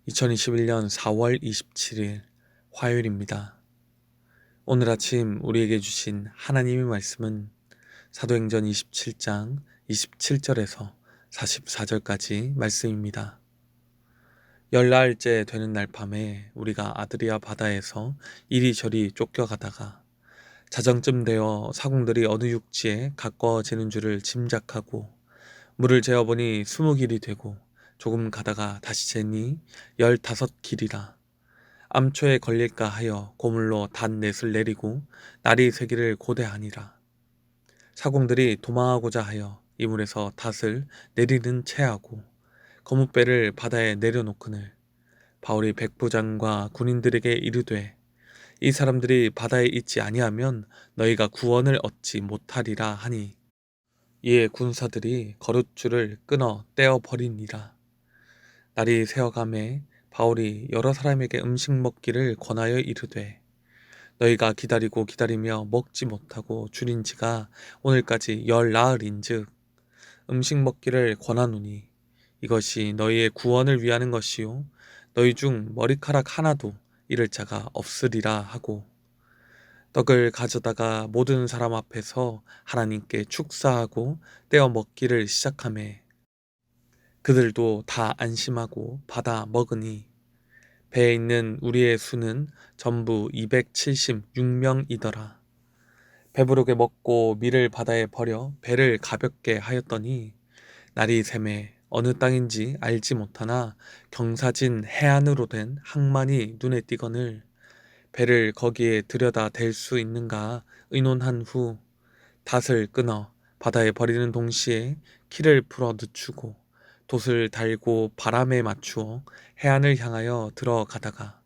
2021년 4월 27일 화요일입니다. 오늘 아침 우리에게 주신 하나님의 말씀은 사도행전 27장 27절에서 44절까지 말씀입니다. 열나흘째 되는 날 밤에 우리가 아드리아 바다에서 이리저리 쫓겨가다가 자정쯤 되어 사공들이 어느 육지에 가까워지는 줄을 짐작하고 물을 재어보니 20길이 되고 조금 가다가 다시 재니 15길이라 암초에 걸릴까 하여 고물로 닷넷을 내리고 날이 새기를 고대하니라. 사공들이 도망하고자 하여 이물에서 닷을 내리는 채하고 거뭇배를 바다에 내려놓거늘 바울이 백부장과 군인들에게 이르되 이 사람들이 바다에 있지 아니하면 너희가 구원을 얻지 못하리라 하니 이에 군사들이 거룻줄을 끊어 떼어 버리니라. 날이 새어가매 바울이 여러 사람에게 음식 먹기를 권하여 이르되 너희가 기다리고 기다리며 먹지 못하고 줄인 지가 오늘까지 10나흘인즉 음식 먹기를 권하노니 이것이 너희의 구원을 위하는 것이요 너희 중 머리카락 하나도 잃을 자가 없으리라 하고 떡을 가져다가 모든 사람 앞에서 하나님께 축사하고 떼어 먹기를 시작하매 그들도 다 안심하고 받아 먹으니 배에 있는 우리의 수는 전부 276명이더라. 배부르게 먹고 밀을 바다에 버려 배를 가볍게 하였더니 날이 새매 어느 땅인지 알지 못하나 경사진 해안으로 된 항만이 눈에 띄거늘 배를 거기에 들여다 댈 수 있는가 의논한 후 닷을 끊어 바다에 버리는 동시에 키를 풀어 늦추고 돛을 달고 바람에 맞추어 해안을 향하여 들어가다가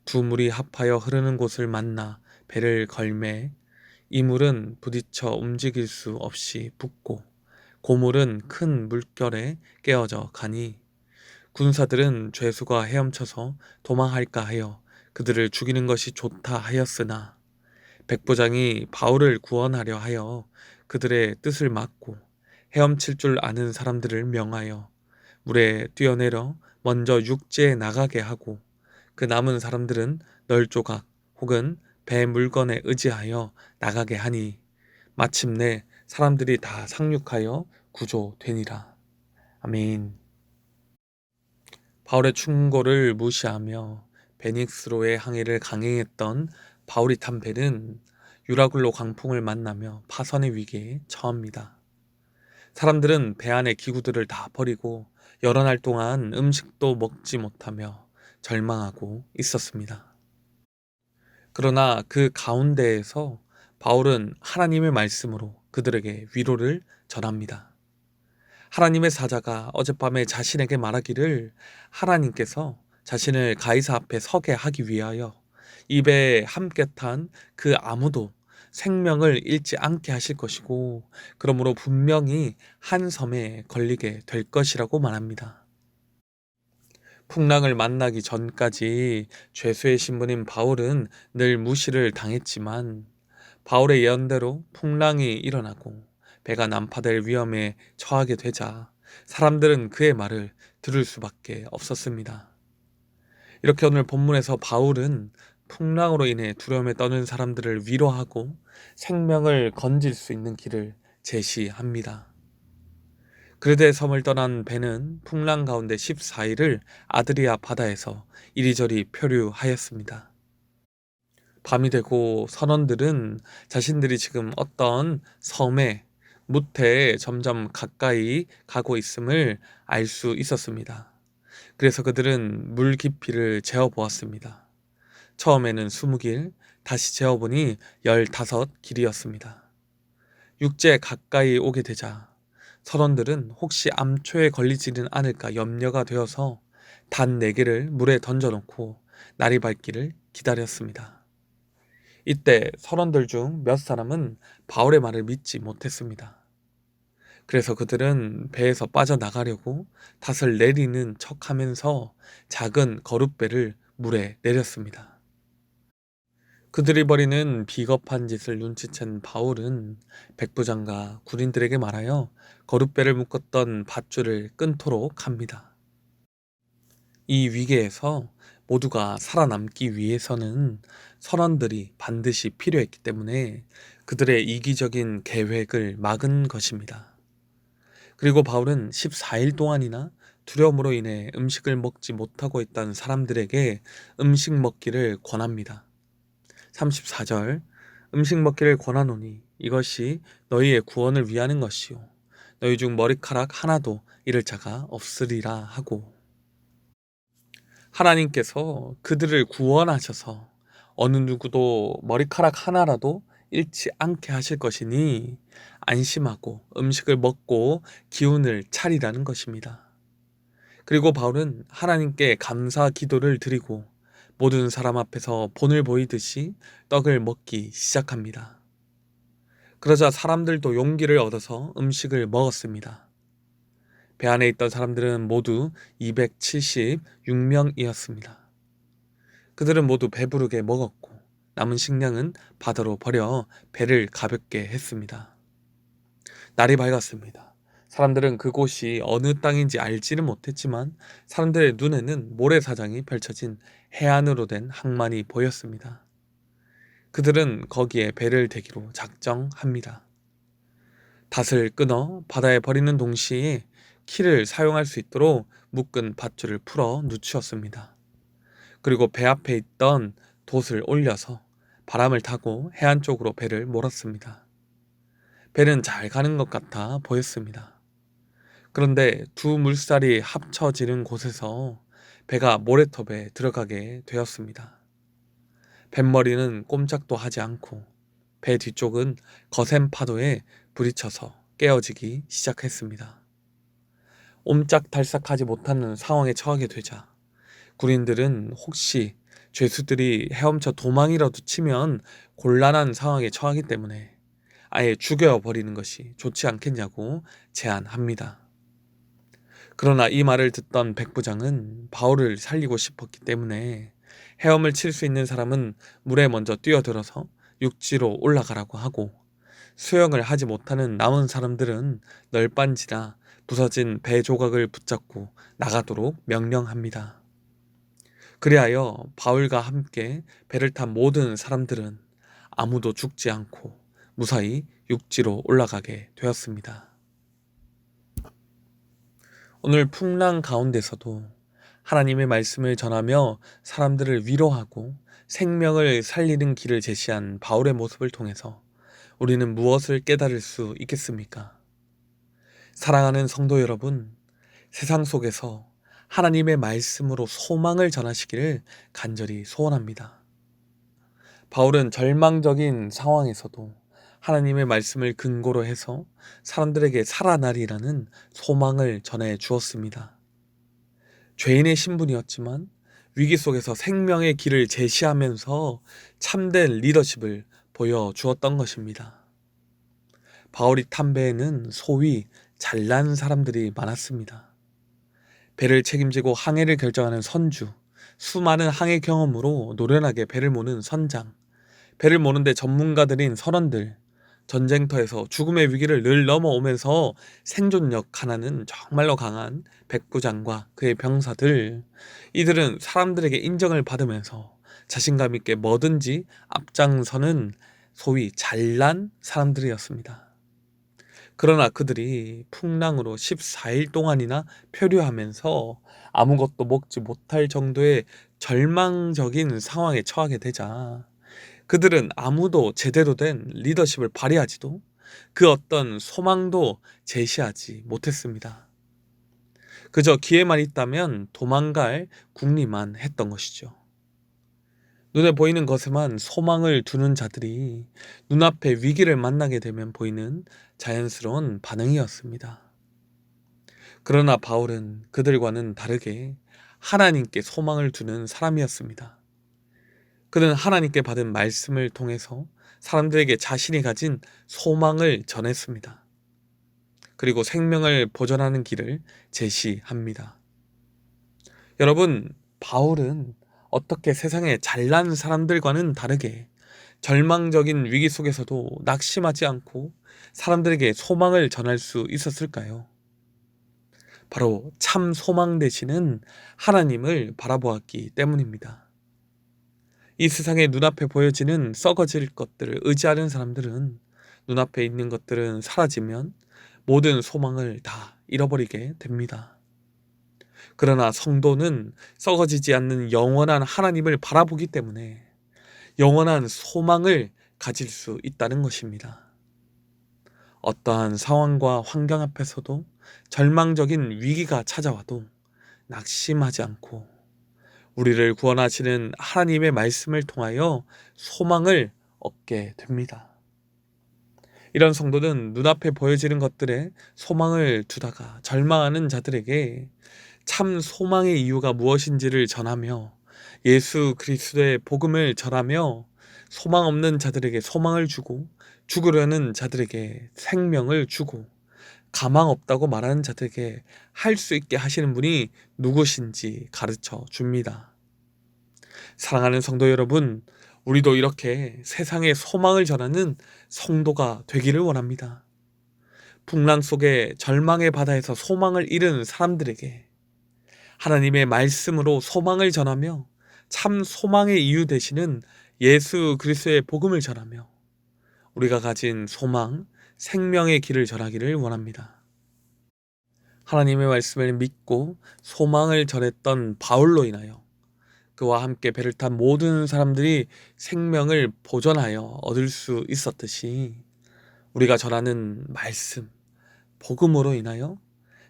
두 물이 합하여 흐르는 곳을 만나 배를 걸매 이 물은 부딪혀 움직일 수 없이 붓고 고물은 큰 물결에 깨어져 가니 군사들은 죄수가 헤엄쳐서 도망할까 하여 그들을 죽이는 것이 좋다 하였으나 백부장이 바울을 구원하려 하여 그들의 뜻을 막고 헤엄칠 줄 아는 사람들을 명하여 물에 뛰어내려 먼저 육지에 나가게 하고 그 남은 사람들은 널조각 혹은 배 물건에 의지하여 나가게 하니 마침내 사람들이 다 상륙하여 구조되니라. 아멘. 바울의 충고를 무시하며 베닉스로의 항해를 강행했던 바울이 탄 배는 유라굴로 광풍을 만나며 파선의 위기에 처합니다. 사람들은 배 안의 기구들을 다 버리고 여러 날 동안 음식도 먹지 못하며 절망하고 있었습니다. 그러나 그 가운데에서 바울은 하나님의 말씀으로 그들에게 위로를 전합니다. 하나님의 사자가 어젯밤에 자신에게 말하기를 하나님께서 자신을 가이사 앞에 서게 하기 위하여 이 배에 함께 탄 그 아무도 생명을 잃지 않게 하실 것이고 그러므로 분명히 한 섬에 걸리게 될 것이라고 말합니다. 풍랑을 만나기 전까지 죄수의 신분인 바울은 늘 무시를 당했지만 바울의 예언대로 풍랑이 일어나고 배가 난파될 위험에 처하게 되자 사람들은 그의 말을 들을 수밖에 없었습니다. 이렇게 오늘 본문에서 바울은 풍랑으로 인해 두려움에 떠는 사람들을 위로하고 생명을 건질 수 있는 길을 제시합니다. 그레데 섬을 떠난 배는 풍랑 가운데 14일을 아드리아 바다에서 이리저리 표류하였습니다. 밤이 되고 선원들은 자신들이 지금 어떤 섬에 무태에 점점 가까이 가고 있음을 알 수 있었습니다. 그래서 그들은 물 깊이를 재어보았습니다. 처음에는 20길, 다시 재어보니 15길이었습니다. 육지에 가까이 오게 되자 선원들은 혹시 암초에 걸리지는 않을까 염려가 되어서 단 4개를 물에 던져놓고 날이 밝기를 기다렸습니다. 이때 선원들 중 몇 사람은 바울의 말을 믿지 못했습니다. 그래서 그들은 배에서 빠져나가려고 닷을 내리는 척하면서 작은 거룻배를 물에 내렸습니다. 그들이 벌이는 비겁한 짓을 눈치챈 바울은 백부장과 군인들에게 말하여 거룻배를 묶었던 밧줄을 끊도록 합니다. 이 위기에서 모두가 살아남기 위해서는 선원들이 반드시 필요했기 때문에 그들의 이기적인 계획을 막은 것입니다. 그리고 바울은 14일 동안이나 두려움으로 인해 음식을 먹지 못하고 있던 사람들에게 음식 먹기를 권합니다. 34절, 음식 먹기를 권하노니 이것이 너희의 구원을 위하는 것이요 너희 중 머리카락 하나도 잃을 자가 없으리라 하고, 하나님께서 그들을 구원하셔서 어느 누구도 머리카락 하나라도 잃지 않게 하실 것이니 안심하고 음식을 먹고 기운을 차리라는 것입니다. 그리고 바울은 하나님께 감사 기도를 드리고 모든 사람 앞에서 본을 보이듯이 떡을 먹기 시작합니다. 그러자 사람들도 용기를 얻어서 음식을 먹었습니다. 배 안에 있던 사람들은 모두 276명이었습니다. 그들은 모두 배부르게 먹었고 남은 식량은 바다로 버려 배를 가볍게 했습니다. 날이 밝았습니다. 사람들은 그곳이 어느 땅인지 알지는 못했지만 사람들의 눈에는 모래사장이 펼쳐진 해안으로 된 항만이 보였습니다. 그들은 거기에 배를 대기로 작정합니다. 닷을 끊어 바다에 버리는 동시에 키를 사용할 수 있도록 묶은 밧줄을 풀어 누추었습니다. 그리고 배 앞에 있던 돛을 올려서 바람을 타고 해안 쪽으로 배를 몰았습니다. 배는 잘 가는 것 같아 보였습니다. 그런데 두 물살이 합쳐지는 곳에서 배가 모래톱에 들어가게 되었습니다. 뱃머리는 꼼짝도 하지 않고 배 뒤쪽은 거센 파도에 부딪혀서 깨어지기 시작했습니다. 옴짝달싹하지 못하는 상황에 처하게 되자 군인들은 혹시 죄수들이 헤엄쳐 도망이라도 치면 곤란한 상황에 처하기 때문에 아예 죽여버리는 것이 좋지 않겠냐고 제안합니다. 그러나 이 말을 듣던 백부장은 바울을 살리고 싶었기 때문에 헤엄을 칠 수 있는 사람은 물에 먼저 뛰어들어서 육지로 올라가라고 하고, 수영을 하지 못하는 남은 사람들은 널빤지나 부서진 배 조각을 붙잡고 나가도록 명령합니다. 그리하여 바울과 함께 배를 탄 모든 사람들은 아무도 죽지 않고 무사히 육지로 올라가게 되었습니다. 오늘 풍랑 가운데서도 하나님의 말씀을 전하며 사람들을 위로하고 생명을 살리는 길을 제시한 바울의 모습을 통해서 우리는 무엇을 깨달을 수 있겠습니까? 사랑하는 성도 여러분, 세상 속에서 하나님의 말씀으로 소망을 전하시기를 간절히 소원합니다. 바울은 절망적인 상황에서도 하나님의 말씀을 근거로 해서 사람들에게 살아나리라는 소망을 전해 주었습니다. 죄인의 신분이었지만 위기 속에서 생명의 길을 제시하면서 참된 리더십을 보여주었던 것입니다. 바울이 탄 배에는 소위 잘난 사람들이 많았습니다. 배를 책임지고 항해를 결정하는 선주, 수많은 항해 경험으로 노련하게 배를 모는 선장, 배를 모는데 전문가들인 선원들, 전쟁터에서 죽음의 위기를 늘 넘어오면서 생존력 하나는 정말로 강한 백부장과 그의 병사들, 이들은 사람들에게 인정을 받으면서 자신감 있게 뭐든지 앞장서는 소위 잘난 사람들이었습니다. 그러나 그들이 풍랑으로 14일 동안이나 표류하면서 아무것도 먹지 못할 정도의 절망적인 상황에 처하게 되자 그들은 아무도 제대로 된 리더십을 발휘하지도 그 어떤 소망도 제시하지 못했습니다. 그저 기회만 있다면 도망갈 궁리만 했던 것이죠. 눈에 보이는 것에만 소망을 두는 자들이 눈앞에 위기를 만나게 되면 보이는 자연스러운 반응이었습니다. 그러나 바울은 그들과는 다르게 하나님께 소망을 두는 사람이었습니다. 그는 하나님께 받은 말씀을 통해서 사람들에게 자신이 가진 소망을 전했습니다. 그리고 생명을 보존하는 길을 제시합니다. 여러분, 바울은 어떻게 세상의 잘난 사람들과는 다르게 절망적인 위기 속에서도 낙심하지 않고 사람들에게 소망을 전할 수 있었을까요? 바로 참 소망 되시는 하나님을 바라보았기 때문입니다. 이 세상의 눈앞에 보여지는 썩어질 것들을 의지하는 사람들은 눈앞에 있는 것들은 사라지면 모든 소망을 다 잃어버리게 됩니다. 그러나 성도는 썩어지지 않는 영원한 하나님을 바라보기 때문에 영원한 소망을 가질 수 있다는 것입니다. 어떠한 상황과 환경 앞에서도 절망적인 위기가 찾아와도 낙심하지 않고 우리를 구원하시는 하나님의 말씀을 통하여 소망을 얻게 됩니다. 이런 성도는 눈앞에 보여지는 것들에 소망을 두다가 절망하는 자들에게 참 소망의 이유가 무엇인지를 전하며 예수 그리스도의 복음을 전하며 소망 없는 자들에게 소망을 주고 죽으려는 자들에게 생명을 주고 가망 없다고 말하는 자들에게 할 수 있게 하시는 분이 누구신지 가르쳐 줍니다. 사랑하는 성도 여러분, 우리도 이렇게 세상에 소망을 전하는 성도가 되기를 원합니다. 풍랑 속에 절망의 바다에서 소망을 잃은 사람들에게 하나님의 말씀으로 소망을 전하며 참 소망의 이유 되시는 예수 그리스도의 복음을 전하며 우리가 가진 소망, 생명의 길을 전하기를 원합니다. 하나님의 말씀을 믿고 소망을 전했던 바울로 인하여 그와 함께 배를 탄 모든 사람들이 생명을 보존하여 얻을 수 있었듯이 우리가 전하는 말씀, 복음으로 인하여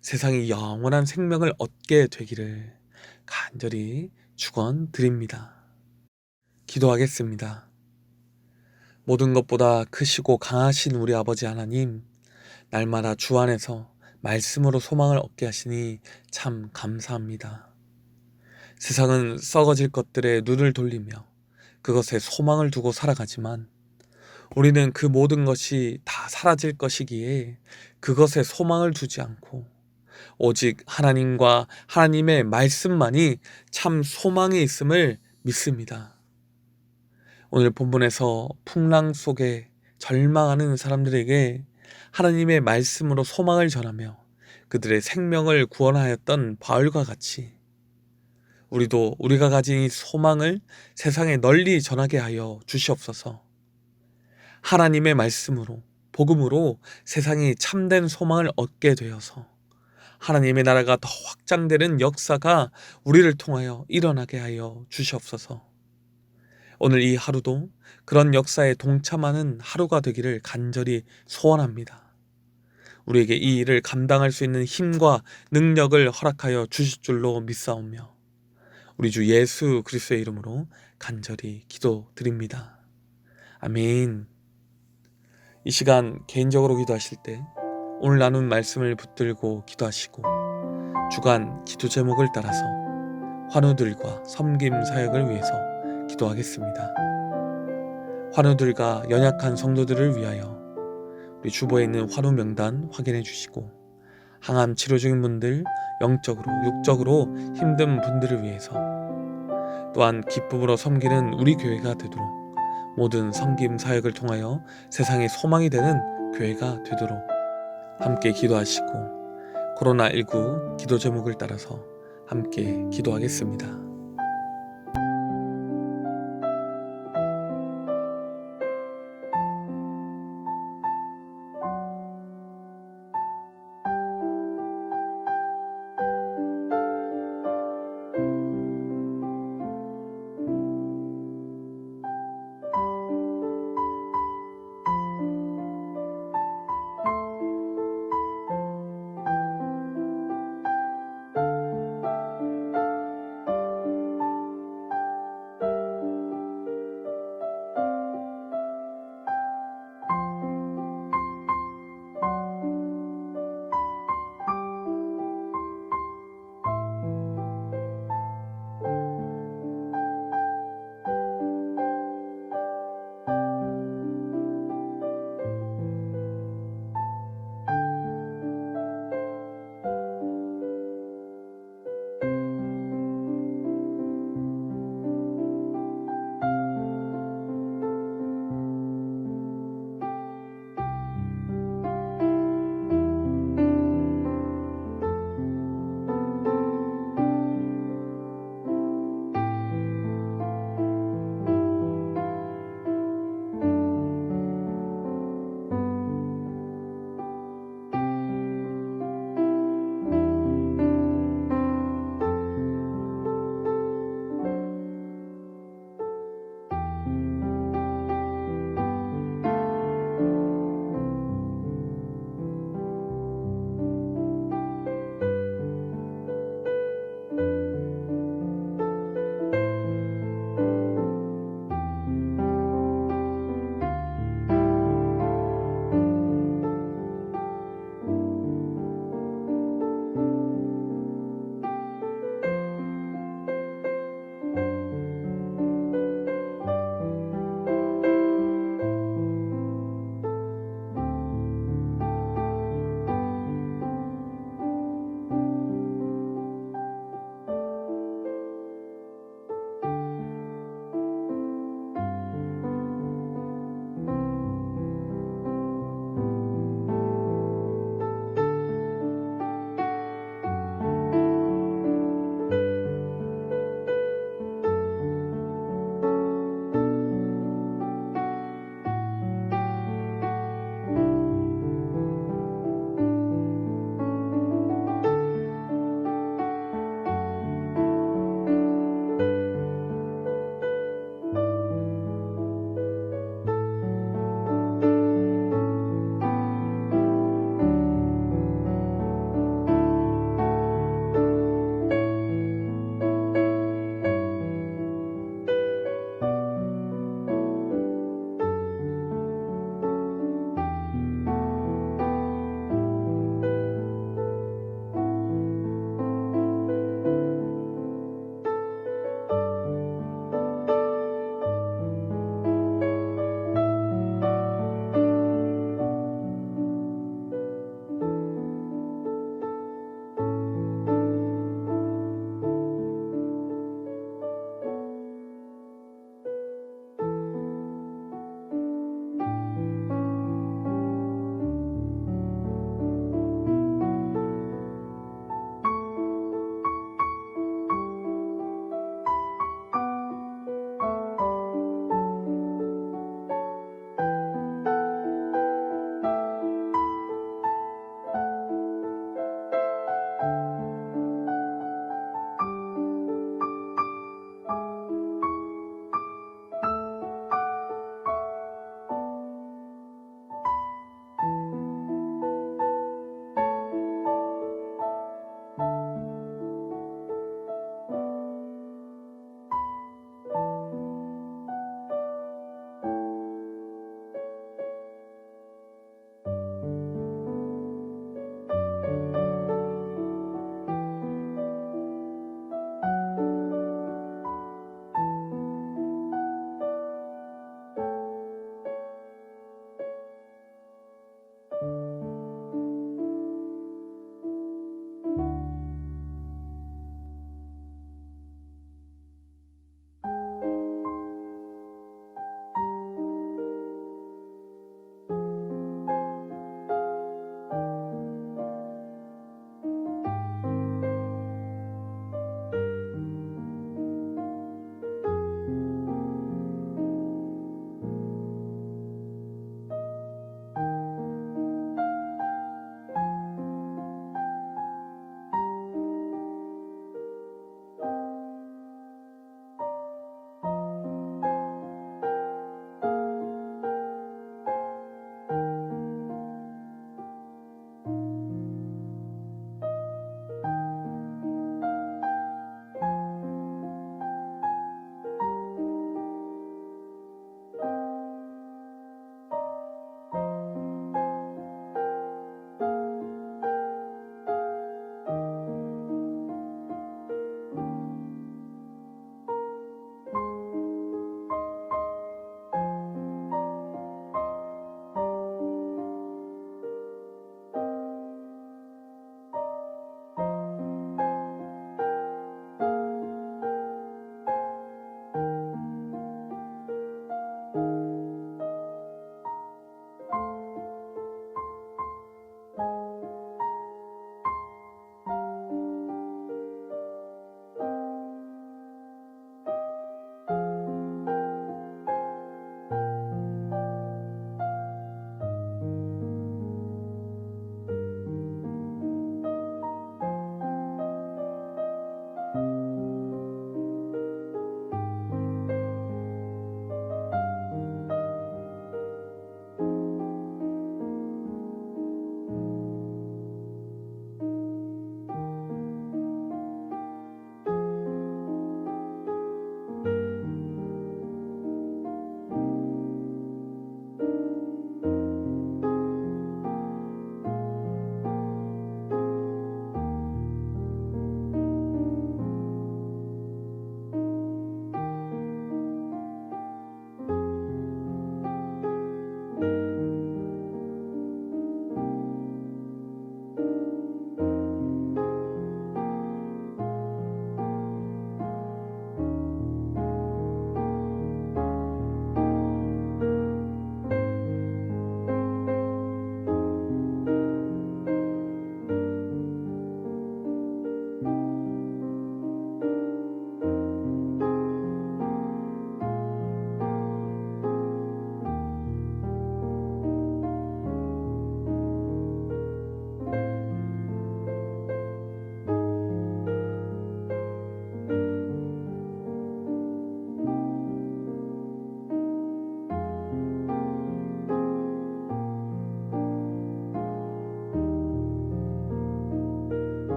세상이 영원한 생명을 얻게 되기를 간절히 축원드립니다. 기도하겠습니다. 모든 것보다 크시고 강하신 우리 아버지 하나님, 날마다 주 안에서 말씀으로 소망을 얻게 하시니 참 감사합니다. 세상은 썩어질 것들에 눈을 돌리며 그것에 소망을 두고 살아가지만 우리는 그 모든 것이 다 사라질 것이기에 그것에 소망을 두지 않고 오직 하나님과 하나님의 말씀만이 참 소망이 있음을 믿습니다. 오늘 본문에서 풍랑 속에 절망하는 사람들에게 하나님의 말씀으로 소망을 전하며 그들의 생명을 구원하였던 바울과 같이 우리도 우리가 가진 이 소망을 세상에 널리 전하게 하여 주시옵소서. 하나님의 말씀으로 복음으로 세상이 참된 소망을 얻게 되어서 하나님의 나라가 더 확장되는 역사가 우리를 통하여 일어나게 하여 주시옵소서. 오늘 이 하루도 그런 역사에 동참하는 하루가 되기를 간절히 소원합니다. 우리에게 이 일을 감당할 수 있는 힘과 능력을 허락하여 주실 줄로 믿사오며 우리 주 예수 그리스도의 이름으로 간절히 기도드립니다. 아멘. 이 시간 개인적으로 기도하실 때 오늘 나눈 말씀을 붙들고 기도하시고 주간 기도 제목을 따라서 환우들과 섬김 사역을 위해서 기도하겠습니다. 환우들과 연약한 성도들을 위하여 우리 주보에 있는 환우 명단 확인해 주시고 항암 치료 중인 분들, 영적으로 육적으로 힘든 분들을 위해서 또한 기쁨으로 섬기는 우리 교회가 되도록 모든 섬김 사역을 통하여 세상의 소망이 되는 교회가 되도록 함께 기도하시고 코로나19 기도 제목을 따라서 함께 기도하겠습니다.